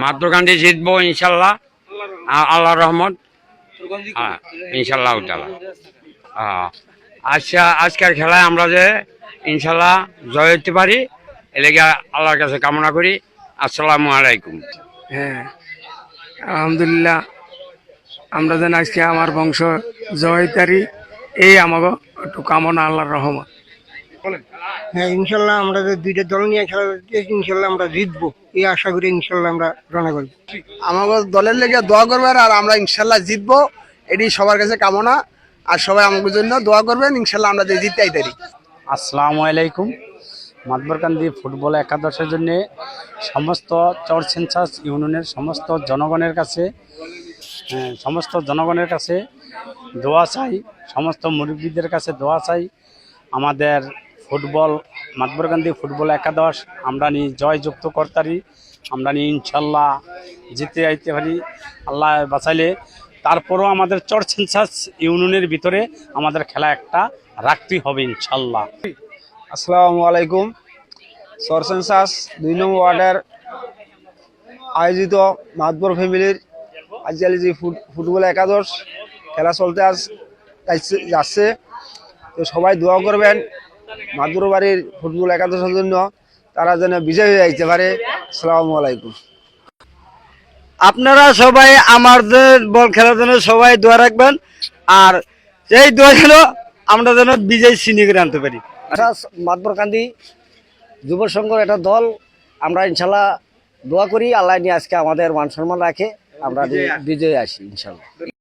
মাদ্রকান্দি জিতবো ইনশাল্লাহ, আল্লাহ রহমত, ইনশাল্লাহ তাআলা। আজকের খেলায় আমরা যে ইনশাল্লাহ জয় হতে পারি এলাকা আল্লাহর কাছে কামনা করি। আসসালামু আলাইকুম। হ্যাঁ, আলহামদুলিল্লাহ, আমরা যেন আজকে আমার বংশ জয়তারি, এই আমাকে একটু কামনা, আল্লাহর রহমত। হ্যাঁ, ইনশাল্লাহ আমরা যে দুইটা দল নিয়ে খেলা করতেছি, ইনশাল্লাহ আমরা জিতবো এই আশা করি ইনশাল্লাহ আমরা রওনা করি। আমাদের দলের লেগে দোয়া করবেন আর আমরা ইনশাল্লাহ জিতবো, এটি সবার কাছে কামনা। আর সবাই আমাদের জন্য দোয়া করবেন, ইনশাল্লাহ আমরা যে জিততেই পারি। আসসালামু আলাইকুম। মাতবরকান্দি ফুটবল একাদশের জন্য সমস্ত চরসেনসাস ইউনিয়নের সমস্ত জনগণের কাছে দোয়া চাই, সমস্ত মুরব্বীদের কাছে দোয়া চাই। আমাদের মাতবরকান্দি ফুটবল একাদশ আমরা নিয়ে জয়যুক্ত করতারি, আমরা নিয়ে ইনশাল্লাহ জিতে আইতে পারি আল্লাহ বাঁচাইলে। তারপরও আমাদের চরসেনসাস ইউনিয়নের ভিতরে আমাদের খেলা একটা রাখতেই হবে ইনশাল্লাহ। আসসালামু আলাইকুম। চরসেনসাস 2 নং ওয়ার্ডের আয়োজিত মাতবর ফ্যামিলির আজকাল যে ফুটবল একাদশ খেলা চলতে যাচ্ছে, তো সবাই দোয়া করবেন মাতবর বাড়ির ফুটবল একাদশের জন্য, তারা যেন বিজয় হয়ে যাইতে পারে। আসসালামু আলাইকুম। আপনারা সবাই আমাদের বল খেলার জন্য সবাই দোয়া রাখবেন, আর সেই দোয়া যেন আমরা যেন বিজয় ছিনিয়ে করে আনতে পারি। মাতবরকান্দি যুব সংঘর একটা দল, আমরা ইনশাল্লাহ দোয়া করি আল্লাহ নিয়ে আজকে আমাদের মান সম্মান রাখে আমরা বিজয় আসি ইনশাল্লাহ।